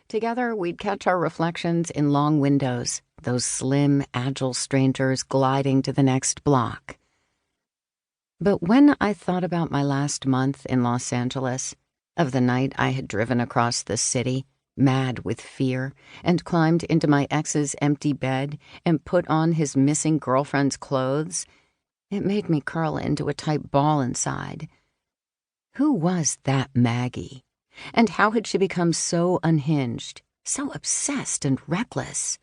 Together, we'd catch our reflections in long windows, those slim, agile strangers gliding to the next block. But when I thought about my last month in Los Angeles, of the night I had driven across the city, mad with fear, and climbed into my ex's empty bed and put on his missing girlfriend's clothes, it made me curl into a tight ball inside. Who was that Maggie? And how had she become so unhinged, so obsessed and reckless?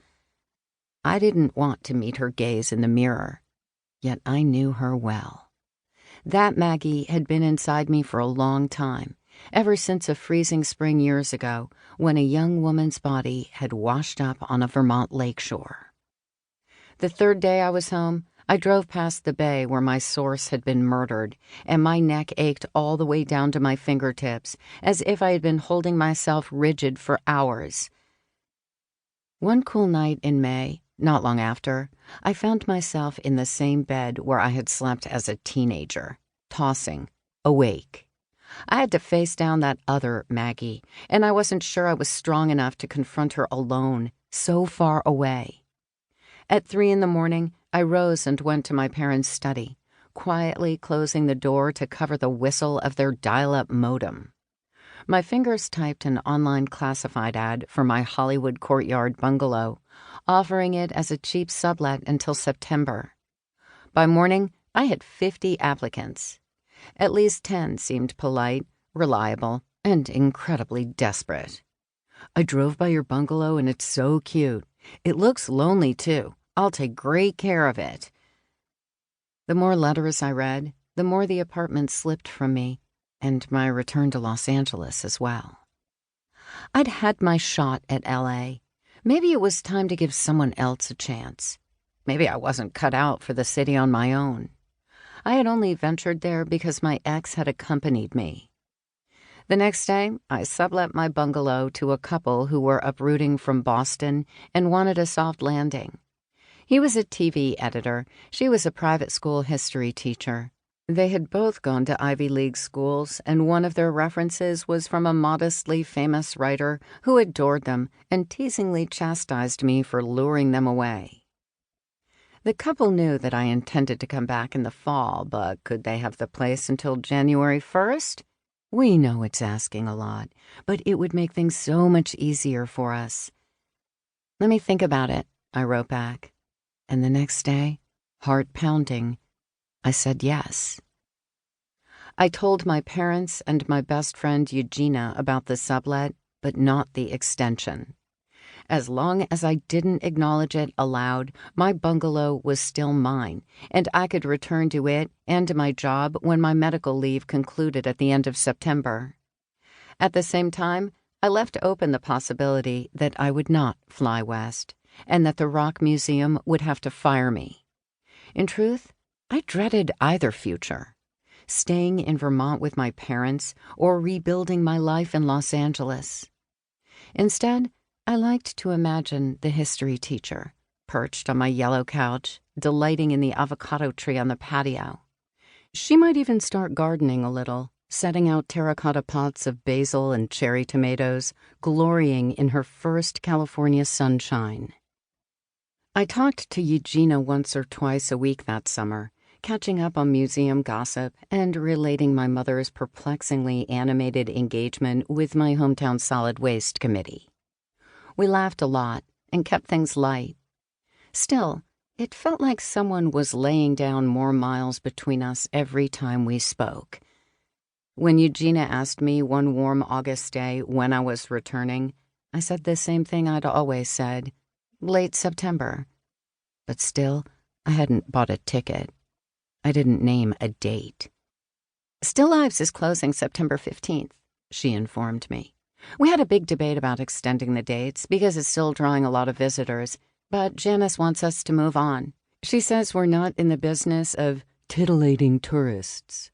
I didn't want to meet her gaze in the mirror, yet I knew her well. That Maggie had been inside me for a long time, ever since a freezing spring years ago when a young woman's body had washed up on a Vermont lakeshore. The third day I was home, I drove past the bay where my source had been murdered, and my neck ached all the way down to my fingertips, as if I had been holding myself rigid for hours. One cool night in May, not long after, I found myself in the same bed where I had slept as a teenager, tossing, awake. I had to face down that other Maggie, and I wasn't sure I was strong enough to confront her alone, so far away. At 3 a.m, I rose and went to my parents' study, quietly closing the door to cover the whistle of their dial-up modem. My fingers typed an online classified ad for my Hollywood Courtyard bungalow, offering it as a cheap sublet until September. By morning, I had 50 applicants. At least 10 seemed polite, reliable, and incredibly desperate. "I drove by your bungalow and it's so cute. It looks lonely, too. I'll take great care of it." The more letters I read, the more the apartment slipped from me, and my return to Los Angeles as well. I'd had my shot at L.A. Maybe it was time to give someone else a chance. Maybe I wasn't cut out for the city on my own. I had only ventured there because my ex had accompanied me. The next day, I sublet my bungalow to a couple who were uprooting from Boston and wanted a soft landing. He was a TV editor. She was a private school history teacher. They had both gone to Ivy League schools, and one of their references was from a modestly famous writer who adored them and teasingly chastised me for luring them away. The couple knew that I intended to come back in the fall, but could they have the place until January 1st? We know it's asking a lot, but it would make things so much easier for us. "Let me think about it," I wrote back. And the next day, heart pounding, I said yes. I told my parents and my best friend Eugenia about the sublet, but not the extension. As long as I didn't acknowledge it aloud, my bungalow was still mine, and I could return to it and to my job when my medical leave concluded at the end of September. At the same time, I left open the possibility that I would not fly west, and that the Rocque Museum would have to fire me. In truth, I dreaded either future, staying in Vermont with my parents or rebuilding my life in Los Angeles. Instead, I liked to imagine the history teacher, perched on my yellow couch, delighting in the avocado tree on the patio. She might even start gardening a little, setting out terracotta pots of basil and cherry tomatoes, glorying in her first California sunshine. I talked to Eugenia once or twice a week that summer, catching up on museum gossip and relating my mother's perplexingly animated engagement with my hometown solid waste committee. We laughed a lot and kept things light. Still, it felt like someone was laying down more miles between us every time we spoke. When Eugenia asked me one warm August day when I was returning, I said the same thing I'd always said, late September. But still, I hadn't bought a ticket. I didn't name a date. "Still Lives is closing September 15th, she informed me. "We had a big debate about extending the dates because it's still drawing a lot of visitors, but Janice wants us to move on. She says we're not in the business of titillating tourists."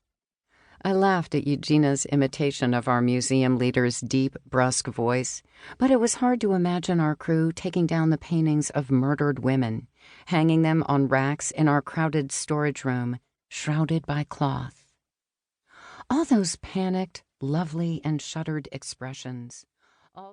I laughed at Eugenia's imitation of our museum leader's deep, brusque voice, but it was hard to imagine our crew taking down the paintings of murdered women, hanging them on racks in our crowded storage room, shrouded by cloth. All those panicked, lovely, and shuddered expressions, all